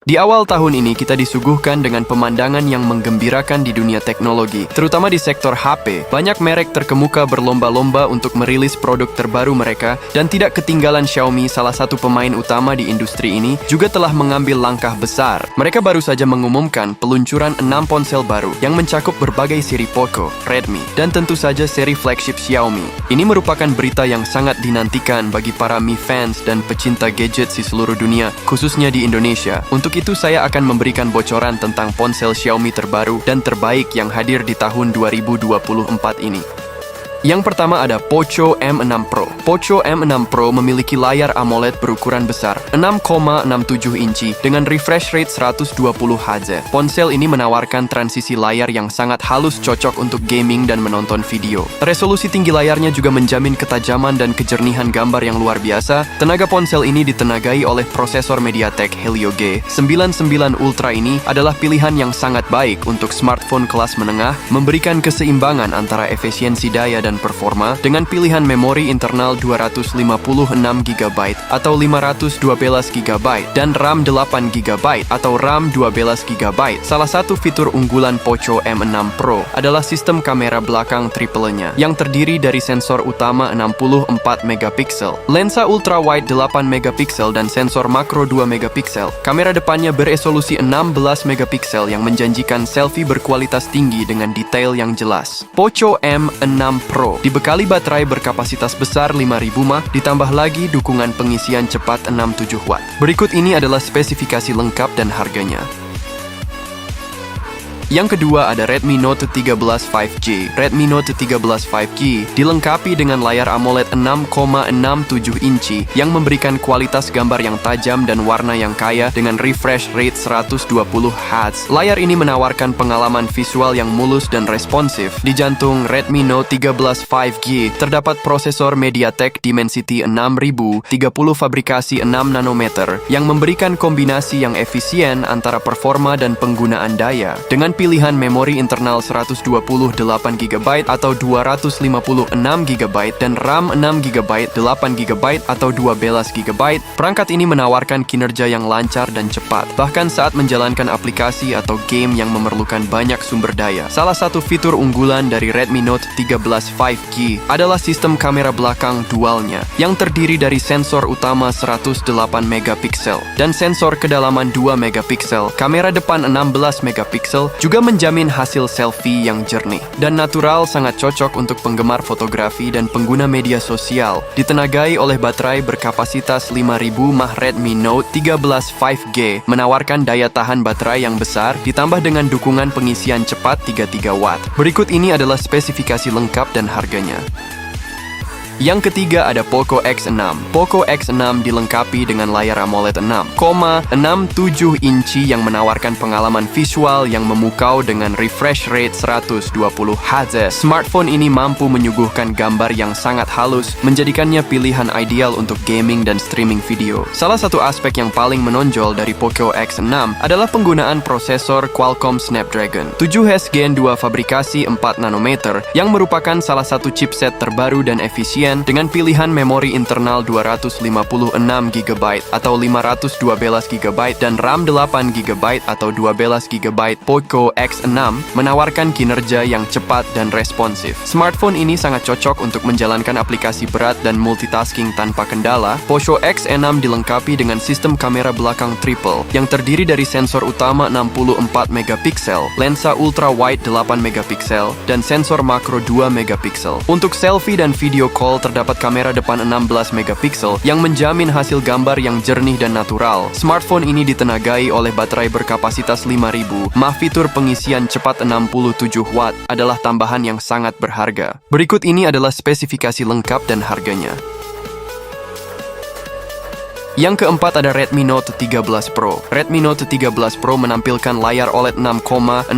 Di awal tahun ini kita disuguhkan dengan pemandangan yang menggembirakan di dunia teknologi, terutama di sektor HP. Banyak merek terkemuka berlomba-lomba untuk merilis produk terbaru mereka, dan tidak ketinggalan Xiaomi, salah satu pemain utama di industri ini, juga telah mengambil langkah besar. Mereka baru saja mengumumkan peluncuran 6 ponsel baru yang mencakup berbagai seri Poco, Redmi, dan tentu saja seri flagship Xiaomi. Ini merupakan berita yang sangat dinantikan bagi para Mi fans dan pecinta gadget di seluruh dunia, khususnya di Indonesia. Untuk itu saya akan memberikan bocoran tentang ponsel Xiaomi terbaru dan terbaik yang hadir di tahun 2024 ini. Yang pertama ada Poco M6 Pro. Poco M6 Pro memiliki layar AMOLED berukuran besar 6,67 inci dengan refresh rate 120 Hz. Ponsel ini menawarkan transisi layar yang sangat halus, cocok untuk gaming dan menonton video. Resolusi tinggi layarnya juga menjamin ketajaman dan kejernihan gambar yang luar biasa. Tenaga ponsel ini ditenagai oleh prosesor MediaTek Helio G99 Ultra. Ini adalah pilihan yang sangat baik untuk smartphone kelas menengah, memberikan keseimbangan antara efisiensi daya dan performa dengan pilihan memori internal 256GB atau 512GB dan RAM 8GB atau RAM 12GB. Salah satu fitur unggulan Poco M6 Pro adalah sistem kamera belakang triplenya yang terdiri dari sensor utama 64MP, lensa ultra wide 8MP dan sensor makro 2MP. Kamera depannya beresolusi 16MP yang menjanjikan selfie berkualitas tinggi dengan detail yang jelas. Poco M6 Pro dibekali baterai berkapasitas besar 5000 mAh, ditambah lagi dukungan pengisian cepat 67 watt. Berikut ini adalah spesifikasi lengkap dan harganya. Yang kedua ada Redmi Note 13 5G. Redmi Note 13 5G dilengkapi dengan layar AMOLED 6,67 inci yang memberikan kualitas gambar yang tajam dan warna yang kaya dengan refresh rate 120 Hz. Layar ini menawarkan pengalaman visual yang mulus dan responsif. Di jantung Redmi Note 13 5G terdapat prosesor MediaTek Dimensity 6000 30 fabrikasi 6 nanometer yang memberikan kombinasi yang efisien antara performa dan penggunaan daya. Dengan pilihan memori internal 128GB atau 256GB dan RAM 6GB, 8GB atau 12GB, perangkat ini menawarkan kinerja yang lancar dan cepat, bahkan saat menjalankan aplikasi atau game yang memerlukan banyak sumber daya. Salah satu fitur unggulan dari Redmi Note 13 5G adalah sistem kamera belakang dualnya, yang terdiri dari sensor utama 108MP dan sensor kedalaman 2MP. Kamera depan 16MP juga menjamin hasil selfie yang jernih dan natural, sangat cocok untuk penggemar fotografi dan pengguna media sosial. Ditenagai oleh baterai berkapasitas 5000 mAh, Redmi Note 13 5G menawarkan daya tahan baterai yang besar ditambah dengan dukungan pengisian cepat 33 watt. Berikut ini adalah spesifikasi lengkap dan harganya. Yang ketiga ada Poco X6. Poco X6 dilengkapi dengan layar AMOLED 6,67 inci yang menawarkan pengalaman visual yang memukau dengan refresh rate 120 Hz. Smartphone ini mampu menyuguhkan gambar yang sangat halus, menjadikannya pilihan ideal untuk gaming dan streaming video. Salah satu aspek yang paling menonjol dari Poco X6 adalah penggunaan prosesor Qualcomm Snapdragon 7H Gen 2 fabrikasi 4 nanometer yang merupakan salah satu chipset terbaru dan efisien dengan pilihan memori internal 256GB atau 512GB dan RAM 8GB atau 12GB. Poco X6 menawarkan kinerja yang cepat dan responsif. Smartphone ini sangat cocok untuk menjalankan aplikasi berat dan multitasking tanpa kendala. Poco X6 dilengkapi dengan sistem kamera belakang triple yang terdiri dari sensor utama 64MP, lensa ultra wide 8MP dan sensor makro 2MP. Untuk selfie dan video call terdapat kamera depan 16MP yang menjamin hasil gambar yang jernih dan natural. Smartphone ini ditenagai oleh baterai berkapasitas 5000 mAh. Fitur pengisian cepat 67 watt adalah tambahan yang sangat berharga. Berikut ini adalah spesifikasi lengkap dan harganya. Yang keempat ada Redmi Note 13 Pro. Redmi Note 13 Pro menampilkan layar OLED 6,67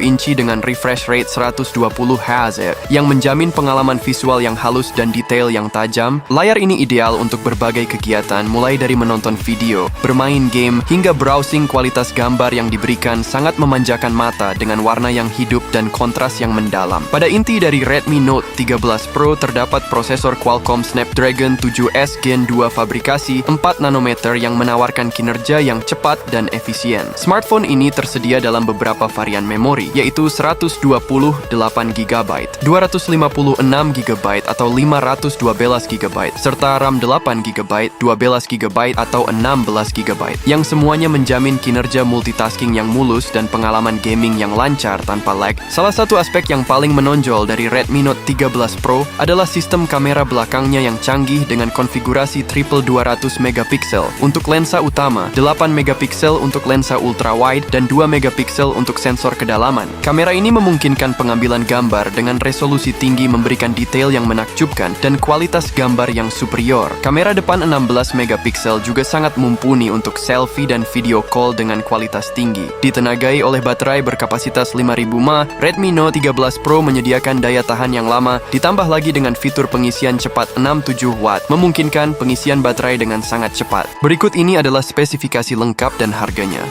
inci dengan refresh rate 120 Hz yang menjamin pengalaman visual yang halus dan detail yang tajam. Layar ini ideal untuk berbagai kegiatan, mulai dari menonton video, bermain game, hingga browsing. Kualitas gambar yang diberikan sangat memanjakan mata dengan warna yang hidup dan kontras yang mendalam. Pada inti dari Redmi Note 13 Pro terdapat prosesor Qualcomm Snapdragon 7H Gen 2 fabrikasi 4 nanometer yang menawarkan kinerja yang cepat dan efisien. Smartphone ini tersedia dalam beberapa varian memori, yaitu 128GB, 256GB atau 512GB, serta RAM 8GB, 12GB atau 16GB, yang semuanya menjamin kinerja multitasking yang mulus dan pengalaman gaming yang lancar tanpa lag. Salah satu aspek yang paling menonjol dari Redmi Note 13 Pro adalah sistem kamera belakangnya yang canggih dengan konfigurasi triple 200 megapiksel untuk lensa utama, 8 megapiksel untuk lensa ultrawide, dan 2 megapiksel untuk sensor kedalaman. Kamera ini memungkinkan pengambilan gambar dengan resolusi tinggi, memberikan detail yang menakjubkan dan kualitas gambar yang superior. Kamera depan 16 megapiksel juga sangat mumpuni untuk selfie dan video call dengan kualitas tinggi. Ditenagai oleh baterai berkapasitas 5000 mAh, Redmi Note 13 Pro menyediakan daya tahan yang lama, ditambah lagi dengan fitur pengisian cepat 67 watt, memungkinkan pengisian baterai dengan sangat cepat. Berikut ini adalah spesifikasi lengkap dan harganya.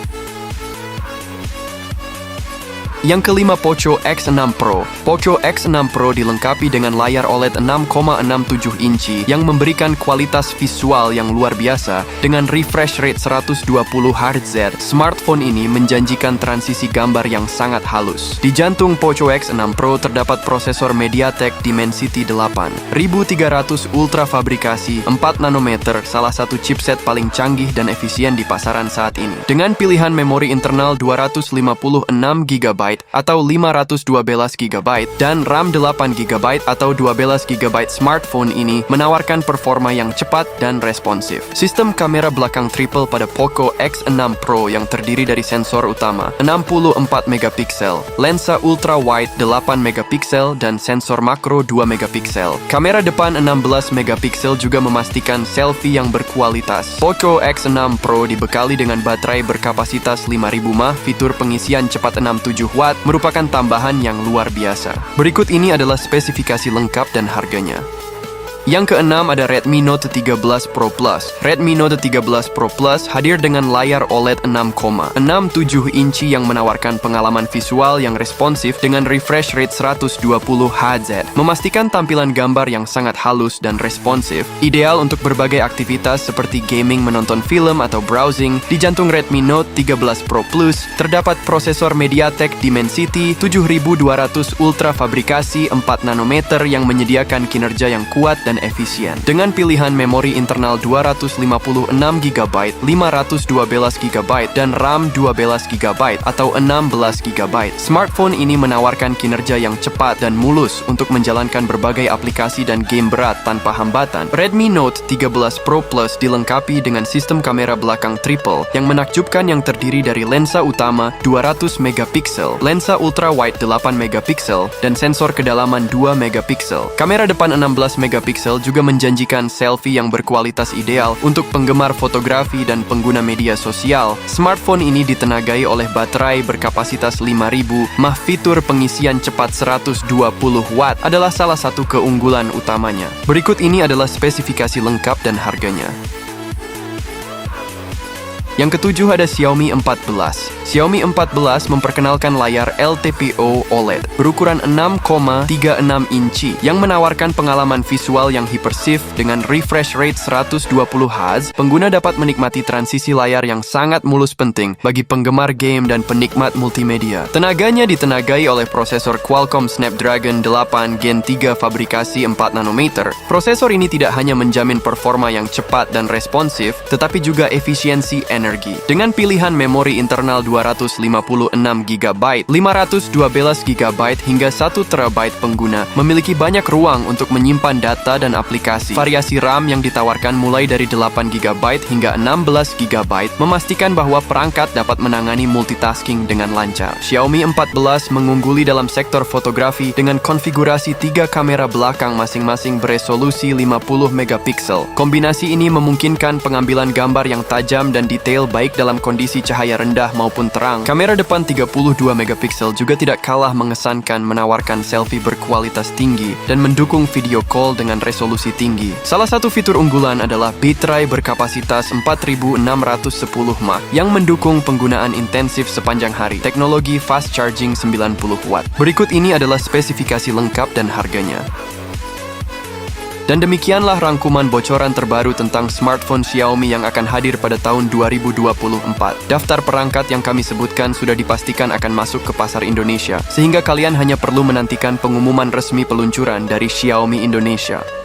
Yang kelima, Poco X6 Pro. Poco X6 Pro dilengkapi dengan layar OLED 6,67 inci yang memberikan kualitas visual yang luar biasa dengan refresh rate 120Hz. Smartphone ini menjanjikan transisi gambar yang sangat halus. Di jantung Poco X6 Pro terdapat prosesor MediaTek Dimensity 8 1300 ultra fabrikasi 4 nanometer, salah satu chipset paling canggih dan efisien di pasaran saat ini. Dengan pilihan memori internal 256GB atau 512GB dan RAM 8GB atau 12GB, smartphone ini menawarkan performa yang cepat dan responsif. Sistem kamera belakang triple pada Poco X6 Pro yang terdiri dari sensor utama 64 megapiksel, lensa ultra wide 8 megapiksel dan sensor makro 2 megapiksel. Kamera depan 16 megapiksel juga memastikan selfie yang berkualitas. Poco X6 Pro dibekali dengan baterai berkapasitas 5000 mAh, fitur pengisian cepat 67 watt merupakan tambahan yang luar biasa. Berikut ini adalah spesifikasi lengkap dan harganya. Yang keenam ada Redmi Note 13 Pro Plus. Redmi Note 13 Pro Plus hadir dengan layar OLED 6,67 inci yang menawarkan pengalaman visual yang responsif dengan refresh rate 120Hz, memastikan tampilan gambar yang sangat halus dan responsif, ideal untuk berbagai aktivitas seperti gaming, menonton film, atau browsing. Di jantung Redmi Note 13 Pro Plus terdapat prosesor MediaTek Dimensity 7200 ultra fabrikasi 4 nanometer yang menyediakan kinerja yang kuat dan efisien. Dengan pilihan memori internal 256GB, 512GB, dan RAM 12GB atau 16GB, smartphone ini menawarkan kinerja yang cepat dan mulus untuk menjalankan berbagai aplikasi dan game berat tanpa hambatan. Redmi Note 13 Pro Plus dilengkapi dengan sistem kamera belakang triple yang menakjubkan yang terdiri dari lensa utama 200 megapiksel, lensa ultra wide 8 megapiksel, dan sensor kedalaman 2 megapiksel. Kamera depan 16 megapiksel juga menjanjikan selfie yang berkualitas ideal untuk penggemar fotografi dan pengguna media sosial. Smartphone ini ditenagai oleh baterai berkapasitas 5000 mAh. Fitur pengisian cepat 120 watt adalah salah satu keunggulan utamanya. Berikut ini adalah spesifikasi lengkap dan harganya. Yang ketujuh ada Xiaomi 14. Xiaomi 14 memperkenalkan layar LTPO OLED berukuran 6,36 inci yang menawarkan pengalaman visual yang hipersif dengan refresh rate 120Hz. Pengguna dapat menikmati transisi layar yang sangat mulus, penting bagi penggemar game dan penikmat multimedia. Tenaganya ditenagai oleh prosesor Qualcomm Snapdragon 8 Gen 3 fabrikasi 4 nanometer. Prosesor ini tidak hanya menjamin performa yang cepat dan responsif, tetapi juga efisiensi energi. Dengan pilihan memori internal 256GB, 512GB hingga 1TB, pengguna memiliki banyak ruang untuk menyimpan data dan aplikasi. Variasi RAM yang ditawarkan mulai dari 8GB hingga 16GB memastikan bahwa perangkat dapat menangani multitasking dengan lancar. Xiaomi 14 mengungguli dalam sektor fotografi dengan konfigurasi 3 kamera belakang masing-masing beresolusi 50 megapiksel. Kombinasi ini memungkinkan pengambilan gambar yang tajam dan detail baik dalam kondisi cahaya rendah maupun terang. Kamera depan 32 megapiksel juga tidak kalah mengesankan, menawarkan selfie berkualitas tinggi dan mendukung video call dengan resolusi tinggi. Salah satu fitur unggulan adalah baterai berkapasitas 4610 mAh yang mendukung penggunaan intensif sepanjang hari. Teknologi fast charging 90 watt. Berikut ini adalah spesifikasi lengkap dan harganya. Dan demikianlah rangkuman bocoran terbaru tentang smartphone Xiaomi yang akan hadir pada tahun 2024. Daftar perangkat yang kami sebutkan sudah dipastikan akan masuk ke pasar Indonesia, sehingga kalian hanya perlu menantikan pengumuman resmi peluncuran dari Xiaomi Indonesia.